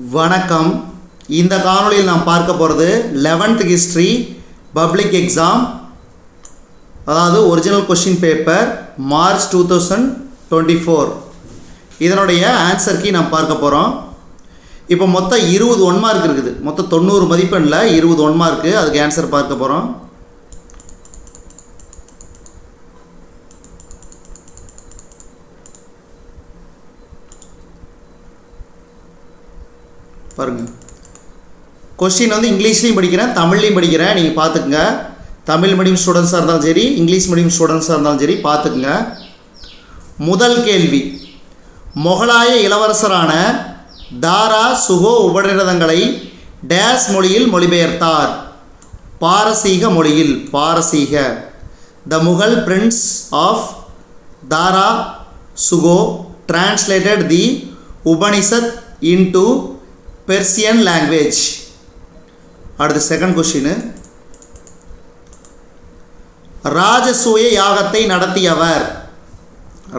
வணக்கம். இந்த காணொளியில் நாம் பார்க்க போகிறது 11th ஹிஸ்ட்ரி பப்ளிக் எக்ஸாம், அதாவது ஒரிஜினல் கொஸ்டின் பேப்பர் மார்ச் 2024. இதனுடைய ஆன்சர் கீ நாம் பார்க்க போகிறோம். இப்போ மொத்தம் 20 1 மார்க் இருக்குது. மொத்தம் 90 மதிப்பெண்ணில் 20 1 மார்க்கு. அதுக்கு ஆன்சர் பார்க்க போகிறோம். பாருங்கள், கொஸ்டின் வந்து இங்கிலீஷ்லேயும் படிக்கிறேன், தமிழ்லையும் படிக்கிறேன். நீங்கள் பார்த்துக்குங்க. தமிழ் மீடியம் ஸ்டூடெண்ட்ஸாக இருந்தாலும் சரி, இங்கிலீஷ் மீடியம் ஸ்டூடெண்ட்ஸாக இருந்தாலும் சரி பார்த்துக்குங்க. முதல் கேள்வி, முகலாய இளவரசரான தாரா சுகோ உபநிடதங்களை டேஸ் மொழியில் மொழிபெயர்த்தார். பாரசீக மொழியில். பாரசீக. The Mughal prince of Dara Shukoh translated the Upanishad into Persian language. அடுத்து செகண்ட் கொஸ்டின், ராஜசூய யாகத்தை நடத்தியவர்.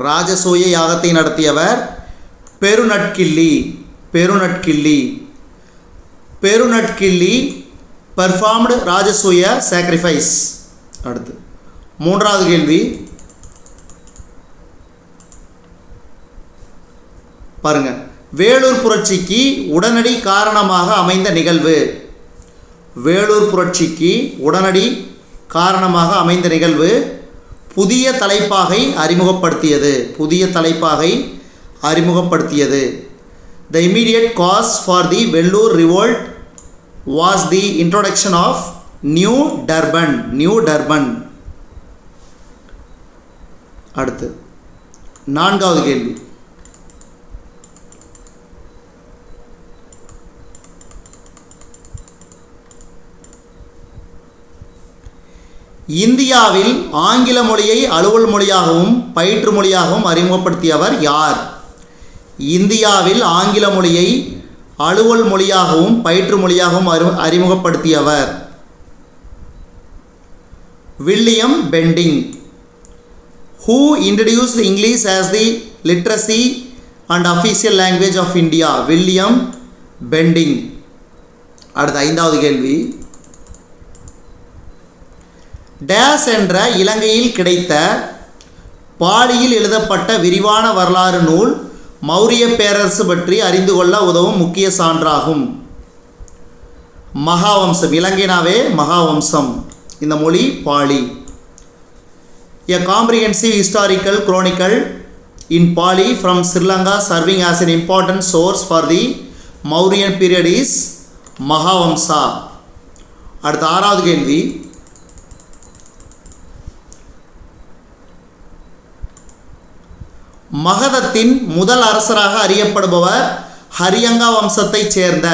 ராஜசூய யாகத்தை நடத்தியவர் பெருநட்கிள்ளி. பெருநட்கிள்ளி. பெருநட்கிள்ளி பெர்ஃபார்ம்டு ராஜசூய சாக்ரிஃபைஸ். அடுத்து மூன்றாவது கேள்வி, பாருங்கள், வேலூர் புரட்சிக்கு உடனடி காரணமாக அமைந்த நிகழ்வு. வேலூர் புரட்சிக்கு உடனடி காரணமாக அமைந்த நிகழ்வு புதிய தலைப்பாகை அறிமுகப்படுத்தியது. புதிய தலைப்பாகை அறிமுகப்படுத்தியது. The immediate cause for the Vellore revolt was the introduction of new turban. New turban. அடுத்து நான்காவது கேள்வி, இந்தியாவில் ஆங்கில மொழியை அலுவல் மொழியாகவும் பயிற்று மொழியாகவும் அறிமுகப்படுத்தியவர் யார்? இந்தியாவில் ஆங்கில மொழியை அலுவல் மொழியாகவும் பயிற்று மொழியாகவும் அறிமுகப்படுத்தியவர் William Bentinck. Who introduced English as the literacy and official language of India? William Bentinck. அடுத்த ஐந்தாவது கேள்வி, டேஸ் என்ற இலங்கையில் கிடைத்த பாலியில் எழுதப்பட்ட விரிவான வரலாறு நூல் மௌரிய பேரரசு பற்றி அறிந்து கொள்ள உதவும் முக்கிய சான்றாகும். மகாவம்சம். இலங்கைனாவே மகாவம்சம். இந்த மொழி poly. A comprehensive historical chronicle in Pali from Sri Lanka serving as an important source for the Mauryan period is Mahavamsa. அடுத்த ஆறாவது கேள்வி, மகதத்தின் முதல் அரசராக அறியப்படுபவர் ஹரியங்கா வம்சத்தைச் சேர்ந்த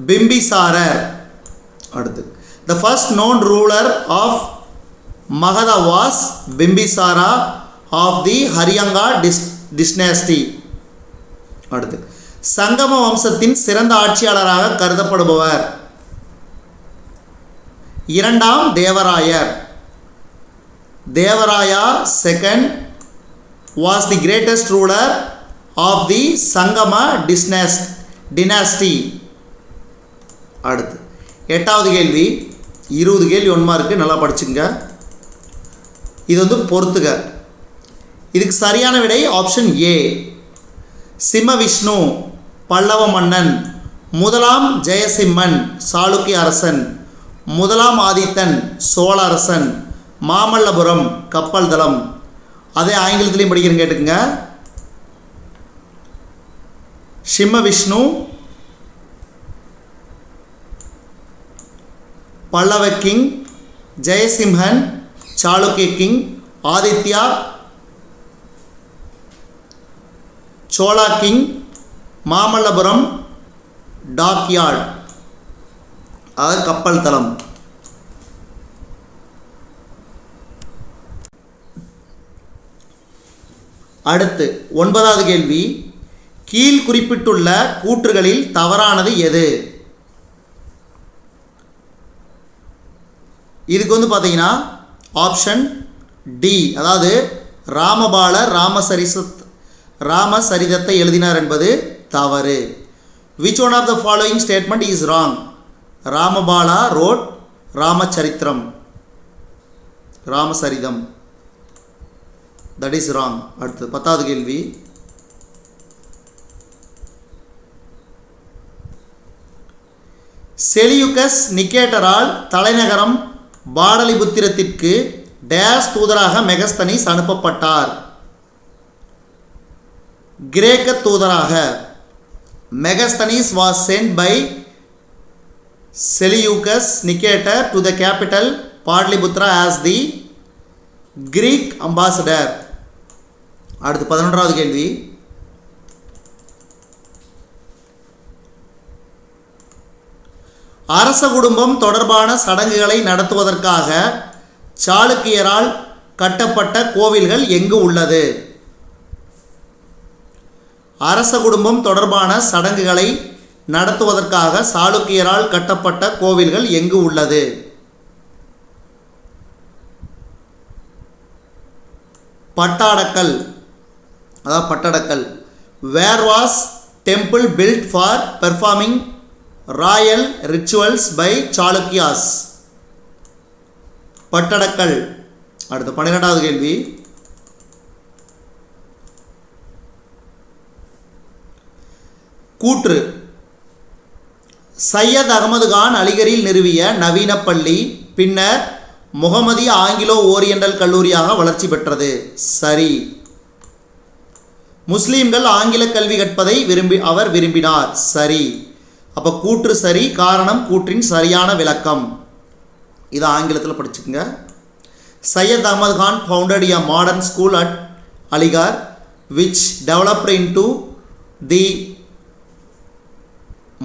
பிம்பிசாரர். அடுத்து, the first known ruler of Magadha was Bimbisara of the Haryanga dynasty. அடுத்து, சங்கம வம்சத்தின் சிறந்த ஆட்சியாளராக கருதப்படுபவர் இரண்டாம் Devarayar. Devaraya second was the greatest ruler of the Sangama dynasty. அடுத்து எட்டாவது கேள்வி, 20 கேள்வி 1 மார்க்கு. நல்லா படிச்சுங்க. இது வந்து பொறுத்துக. இதுக்கு சரியான விடை ஆப்ஷன் ஏ. சிம்மவிஷ்ணு பல்லவ மன்னன். முதலாம் ஜெயசிம்மன் சாளுக்கிய அரசன். முதலாம் ஆதித்தன் சோழ அரசன். மாமல்லபுரம் கப்பல் தளம். அதே ஆங்கிலத்திலையும் படிக்கிறேன், கேட்டுக்குங்க. Simhavishnu, Pallava king, Jayasimhan Chalukya king, Aditya Chola king, Mamallapuram dockyard, அதாவது கப்பல் தளம். அடுத்து 9வது கேள்வி, கீழ் குறிப்பிட்டுள்ள கூற்றுகளில் தவறானது எது? இதுக்கு வந்து பார்த்தீங்கன்னா ஆப்ஷன் டி, அதாவது ராமபால ராமசரிசத் ராமசரிதத்தை எழுதினார் என்பது தவறு. Which one of the following statement is wrong? Ramapala wrote Ramacharitram, Ramacharitam. That is wrong. அடுத்து 10வது கேள்வி. செலியுகஸ் நிகேட்டரால் தலைநகரம் பாடலிபுத்திரத்திற்கு டேஸ் தூதராக மெகஸ்தனிஸ் அனுப்பப்பட்டார்? கிரேக்க தூதராக. Megasthenes was sent by Seleucus Nicator to the capital Pataliputra as the Greek ambassador. அடுத்து 11வது கேள்வி. அரச குடும்பம் தொடர்பான சடங்குகளை நடத்துவதற்காக சாளுக்கியரால் கட்டப்பட்ட கோவில்கள் எங்கு உள்ளது? அரச குடும்பம் தொடர்பான சடங்குகளை நடத்துவதற்காக சாளுக்கியரால் கட்டப்பட்ட கோவில்கள் எங்கு உள்ளது? பட்டாடக்கல், அதாவது Pattadakal. Where was temple built for performing royal rituals by Chalukyas? Pattadakal. அடுத்து 12வது கேள்வி. கூற்று. சையத் அகமது கான் அலிகரில் நிறுவிய நவீன பள்ளி பின்னர் முகமதிய ஆங்கிலோ ஓரியண்டல் கல்லூரியாக வளர்ச்சி பெற்றது. சரி. முஸ்லீம்கள் ஆங்கில கல்வி கற்பதை அவர் விரும்பினார். சரி. அப்போ கூற்று சரி. காரணம் கூற்றின் சரியான விளக்கம். இதை ஆங்கிலத்தில் படிச்சுக்கோங்க. Syed Ahmed Khan founded a modern school at Aligarh which developed into the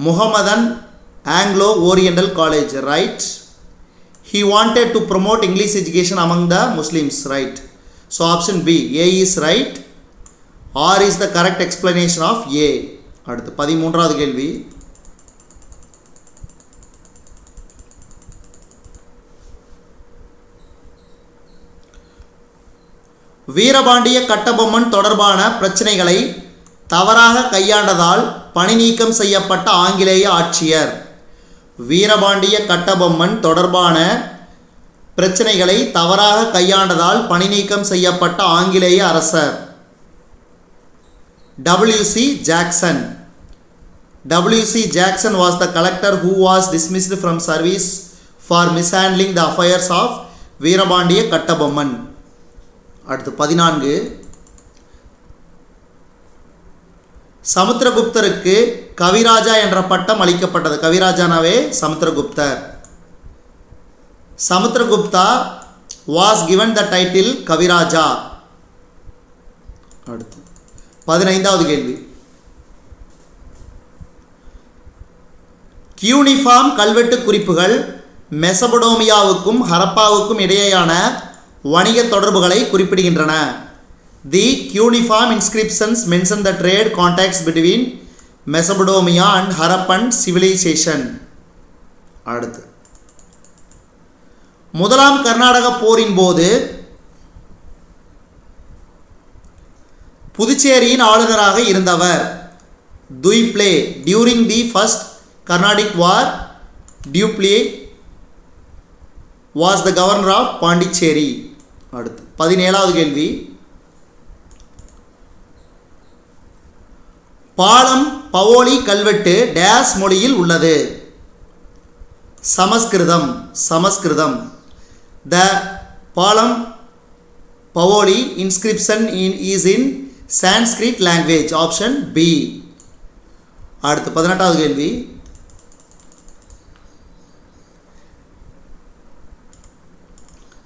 Muhammadan Anglo-Oriental College, right? He wanted to promote English education among the Muslims, right? So option B, A is right. R is the correct explanation of A. அடுத்து 13வது கேள்வி. வீரபாண்டிய கட்டபொம்மன் தொடர்பான பிரச்சனைகளை தவறாக கையாண்டதால் பணி நீக்கம் செய்யப்பட்ட ஆங்கிலேய ஆட்சியர்? வீரபாண்டிய கட்டபொம்மன் தொடர்பான பிரச்சனைகளை தவறாக கையாண்டதால் பணி நீக்கம் செய்யப்பட்ட ஆங்கிலேய அரசர்? W.C. Jackson. W.C. Jackson was the collector who was dismissed from service for mishandling the affairs of Veerapandiya Kattabomman. அடுத்து 14. சமுத்திரகுப்தருக்கு கவிராஜா என்ற பட்டம் அளிக்கப்பட்டது. கவிராஜானாவே சமுத்திரகுப்தர். Samudragupta was given the title Kaviraja. அடுத்து 15வது கேள்வி. கியூனிஃபார்ம் கல்வெட்டு குறிப்புகள் மெசபடோமியாவுக்கும் ஹரப்பாவுக்கும் இடையேயான வணிக தொடர்புகளை குறிப்பிடுகின்றன. The cuneiform inscriptions mention the trade contacts between Mesopotamia and Harappan civilization. அடுத்து முதலாம் கர்நாடக போரின் போது புதுச்சேரியின் ஆளுநராக இருந்தவர்? துய்ப்ளே. During the first Carnatic war, Duplé was the governor of Pondicherry. அடுத்து 17வது கேள்வி. பாலம் பவோலி கல்வெட்டு டேஸ் மொழியில் உள்ளது? சமஸ்கிருதம். Samaskritam. The Palam Baoli inscription is in Sanskrit language. Option B. அடுத்து 18வது கேள்வி.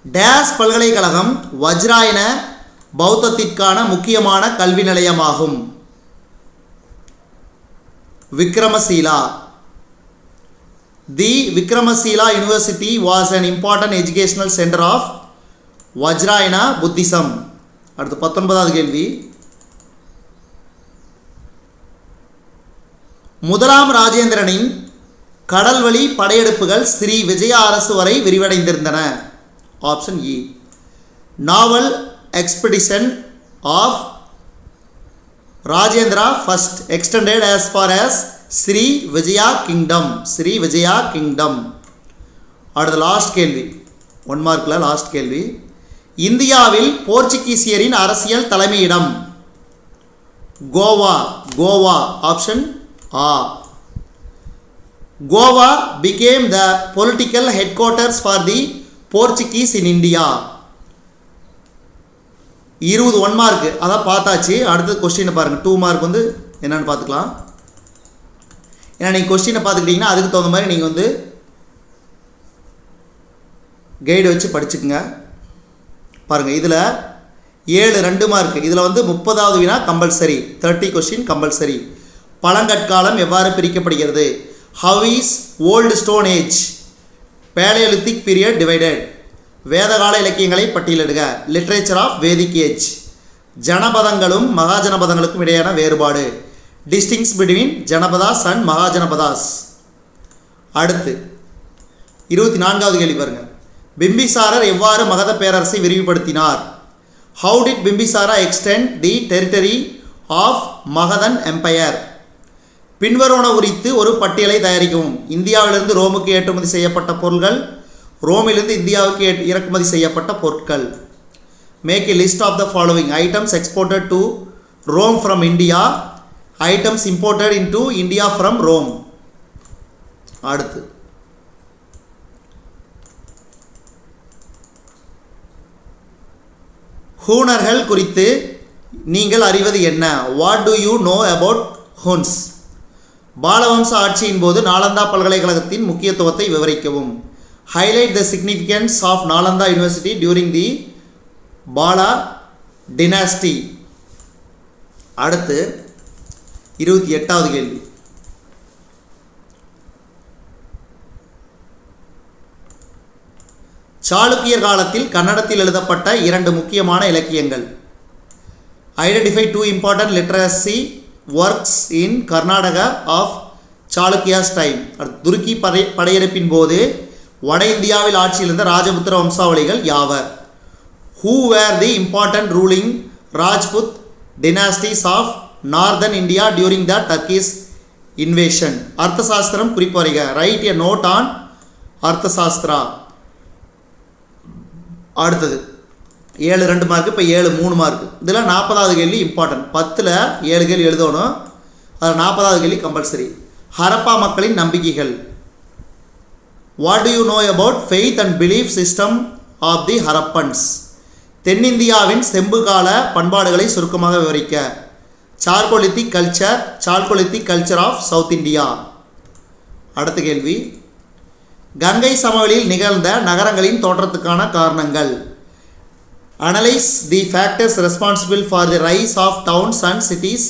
டேஸ் பல்கலைக்கழகம் வஜ்ராயன பௌத்தத்திற்கான முக்கியமான கல்வி நிலையமாகும்? Vikramshila. The Vikramasila University was an important educational center of Vajrayana Buddhism. அடுத்து 19வது கேள்வி. முதலாம் ராஜேந்திரனின் கடல்வழி படையெடுப்புகள் ஸ்ரீ விஜயா அரசு வரை விரிவடைந்திருந்தன. Option E. Naval expedition of Rajendra first extended as far as Sri Vijaya Kingdom. Sri Vijaya Kingdom. அடுத்த லாஸ்ட் கேள்வி, 1 மார்க்கில் லாஸ்ட் கேள்வி. இந்தியாவில் போர்ச்சுகீசியரின் அரசியல் தலைமையிடம். கோவா. கோவா ஆப்ஷன் ஆ. Goa became the political headquarters for the Portuguese in India. 20 1 mark அதான் பார்த்தாச்சு. அடுத்த கொஸ்டினை பாருங்கள், 2 மார்க் வந்து என்னென்னு பார்த்துக்கலாம். ஏன்னா நீங்கள் கொஸ்டினை பார்த்துக்கிட்டிங்கன்னா அதுக்கு தகுந்த மாதிரி நீங்கள் வந்து கைடு வச்சு படிச்சுக்குங்க. பாருங்கள், இதில் 7 2 மார்க். இதில் வந்து 30வது வினா கம்பல்சரி, 30 கொஸ்டின் கம்பல்சரி. பழங்கற்காலம் எவ்வாறு பிரிக்கப்படுகிறது? How is old stone age Paleolithic period divided? வேதகால இலக்கியங்களை பட்டியலிடுக. Literature of Vedic age. ஜனபதங்களும் மகாஜனபதங்களுக்கும் இடையான வேறுபாடு. Distinguish between Janapadas and Mahajanapadas. அடுத்து 24வது கேள்வி பாருங்கள். பிம்பிசாரர் எவ்வாறு மகத பேரரசை விரிவுபடுத்தினார்? How did Bimbisara extend the territory of Magadhan empire? பின்வருவன குறித்து ஒரு பட்டியலை தயாரிக்கவும். இந்தியாவிலிருந்து ரோமுக்கு ஏற்றுமதி செய்யப்பட்ட பொருட்கள், ரோமிலிருந்து இந்தியாவுக்கு இறக்குமதி செய்யப்பட்ட பொருட்கள். Make a list of the following items exported to Rome from India, items imported in to India from Rome. அடுத்து ஹூனர்கள் குறித்து நீங்கள் அறிவது என்ன? What do you know about Huns? பாலவம்ச ஆட்சியின் போது நாலந்தா பல்கலைக்கழகத்தின் முக்கியத்துவத்தை விவரிக்கவும். Highlight the significance of Nalanda university during the Pala dynasty. அடுத்து 28வது கேள்வி. சாளுக்கியர் காலத்தில் கன்னடத்தில் எழுதப்பட்ட 2 முக்கியமான இலக்கியங்கள். Identify 2 important literacy works in Karnataka of Chalukyas time. துருக்கி படையெடுப்பின் போது வட இந்தியாவில் ஆட்சியில் இருந்த ராஜபுத்திர வம்சாவளிகள் யாவர்? Who were the important ruling Rajput dynasties of northern India during the Turkish invasion? அர்த்தசாஸ்திரம் குறிப்பறிக. Write a note on Arthashastra. அடுத்தது 7 2 மார்க், இப்போ 7 3 மார்க். இதில் 40வது கேள்வி இம்பார்ட்டன்ட். 10ல் 7 கேள்வி எழுதணும். அதில் 40வது கேள்வி கம்பல்சரி. ஹரப்பா மக்களின் நம்பிக்கைகள். What do you know about faith and belief system of the Harappans? தென்னிந்தியாவின் செம்பு கால பண்பாடுகளை சுருக்கமாக விவரிக்க. Chalcolithic culture, chalcolithic culture of south India. அடுத்த கேள்வி, கங்கை சமவெளியில் நிகழ்ந்த நகரங்களின் தோற்றத்துக்கான காரணங்கள். Analyze the factors responsible for the rise of towns and cities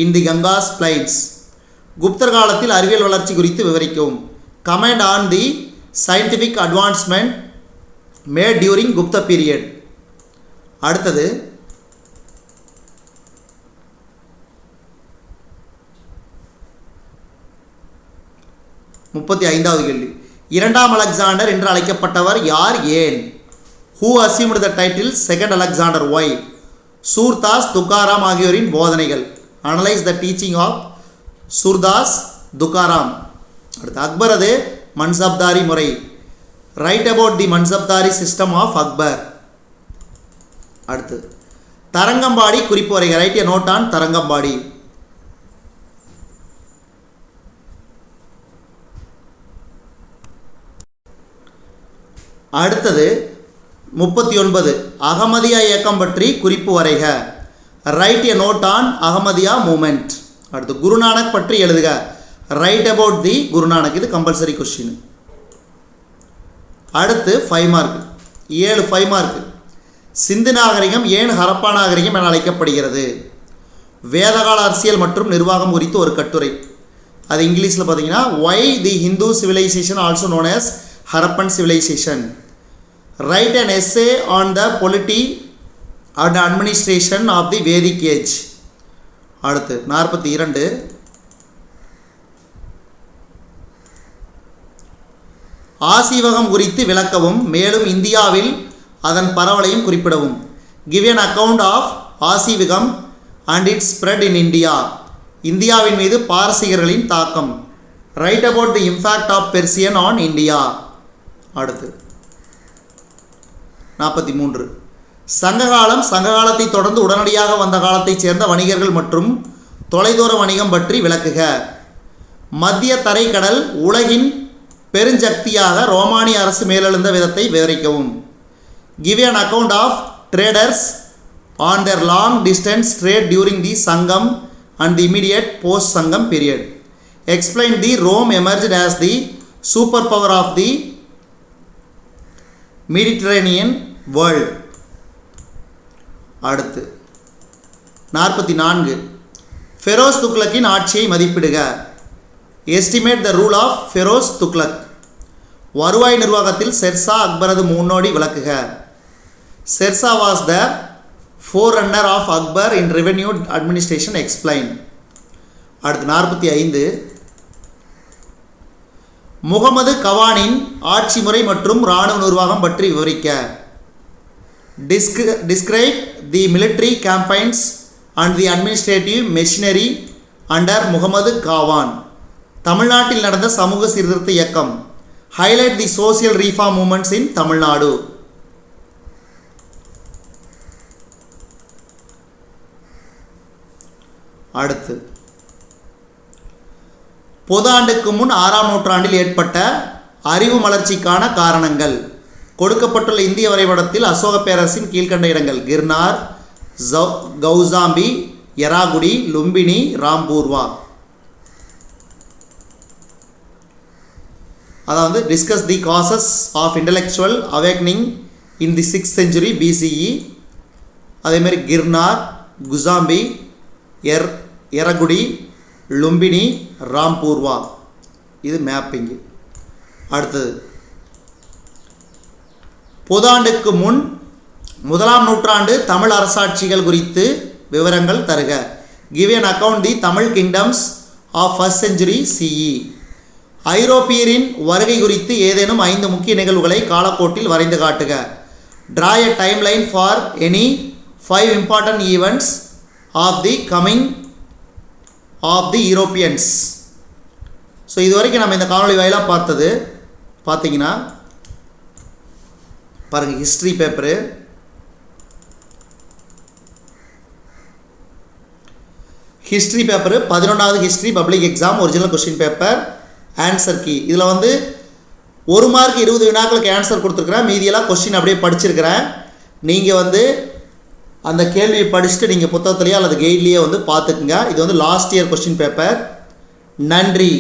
in the Ganga's plains. குப்தர் காலத்தில் அறிவியல் வளர்ச்சி குறித்து விவரிக்கவும். Comment on the scientific advancement made during Gupta period. அடுத்தது 35வது கேள்வி. 2ஆம் அலெக்சாண்டர் என்று அழைக்கப்பட்டவர் யார், ஏன்? Who assumed the title second Alexander? Why? Surdas, Tukaram ஆகியோரின் போதனைகள். Analyze the teaching of Surdas, Tukaram. அடுத்து அக்பரது மன்சப்தாரி முறை. Write about the Mansabdari system of Akbar. அடுத்து தரங்கம்பாடி குறிப்பு வரைக. Write a note on Tharangambadi. அடுத்தது 39 அகமதியா இயக்கம் பற்றி குறிப்பு வரைக. Write a note on Ahmadiyya movement. அடுத்து குருநானக் பற்றி எழுதுக. Write about the Guru Nanak. இது கம்பல்சரி கொஸ்டின். அடுத்து 5 மார்க், 7 5 மார்க். சிந்து நாகரிகம் ஏன் ஹரப்பா நாகரிகம் என அழைக்கப்படுகிறது? வேதகால அரசியல் மற்றும் நிர்வாகம் குறித்து ஒரு கட்டுரை. அது இங்கிலீஷில் பார்த்தீங்கன்னா why the Hindu civilisation also known as Harappan civilisation. Write an essay on the polity and administration of the Vedic age. அடுத்து 42 ஆசீவகம் குறித்து விளக்கவும், மேலும் இந்தியாவில் அதன் பரவலையும் குறிப்பிடவும். Give an account of ஆசீவகம் and its spread in India. இந்தியாவின் மீது பாரசீகர்களின் தாக்கம். Write about the impact of Persian on India. அடுத்து 43. சங்ககாலம் சங்ககாலத்தை தொடர்ந்து உடனடியாக வந்த காலத்தைச் சேர்ந்த வணிகர்கள் மற்றும் தொலைதூர வணிகம் பற்றி விளக்குக. மத்திய தரைக்கடல் உலகின் பெருஞ்சக்தியாக ரோமானிய அரசு மேலெழுந்த விதத்தை விவரிக்கவும். Give an account of traders on their long distance trade during the Sangam and the immediate post Sangam period. Explain the Rome emerged as the superpower of the Mediterranean world. அடுத்து 44. ஃபெரோஸ் துக்ளக்கின் ஆட்சியை மதிப்பிடுக. Estimate the rule of Feroz Tughlaq. வருவாய் நிர்வாகத்தில் ஷெர்ஷா அக்பரது முன்னோடி விளக்குக. Sher Shah was the forerunner of Akbar in revenue administration. Explain. அடுத்து 45. முகமது கவானின் ஆட்சி முறை மற்றும் இராணுவ நிர்வாகம் பற்றி விவரிக்க. Describe the military campaigns and the administrative machinery under Muhammad Gawan. தமிழ்நாட்டில் நடந்த சமூக சீர்திருத்த இயக்கம். Highlight the social reform movements in Tamil Nadu. அடுத்து பொது ஆண்டுக்கு முன் 6ஆம் நூற்றாண்டில் ஏற்பட்ட அறிவு மலர்ச்சிக்கான காரணங்கள். கொடுக்கப்பட்டுள்ள இந்திய வரைபடத்தில் அசோக பேரரசின் கீழ்கண்ட இடங்கள் கிர்னார், கௌசாம்பி, எராகுடி, லும்பினி, ராம்பூர்வா. அதாவது discuss the causes of intellectual awakening in the 6th century BCE. அதேமாதிரி கிர்னார், குசாம்பி, எரகுடி, லும்பினி, ராம்பூர்வா. இது மேப்பிங்கு. அடுத்தது பொதாண்டுக்கு முன் 1ஆம் நூற்றாண்டு தமிழ் அரசாட்சிகள் குறித்து விவரங்கள் தருக. Give an account the Tamil kingdoms of 1st century CE. ஐரோப்பியரின் வருகை குறித்து ஏதேனும் 5 முக்கிய நிகழ்வுகளை காலக்கோட்டில் வரைந்து காட்டுக. Draw a timeline for any 5 important events of the coming of the Europeans. So இது வரைக்கும் நம்ம இந்த காணொலி வாயிலாக பார்த்தது பார்த்தீங்கன்னா பாருங்கள், ஹிஸ்ட்ரி பேப்பரு, ஹிஸ்ட்ரி பேப்பரு 11வது history public exam original question paper answer key. இதில் வந்து 1 மார்க் 20 வினாக்களுக்கு ஆன்சர் கொடுத்துருக்குறேன். மீதியெல்லாம் கொஸ்டின் அப்படியே படிச்சிருக்கிறேன். நீங்கள் வந்து அந்த கேள்வியை படிச்சுட்டு நீங்கள் புத்தகத்துலேயே அல்லது கைட்லேயே வந்து பார்த்துக்குங்க. இது வந்து லாஸ்ட் இயர் கொஸ்டின் பேப்பர். நன்றி.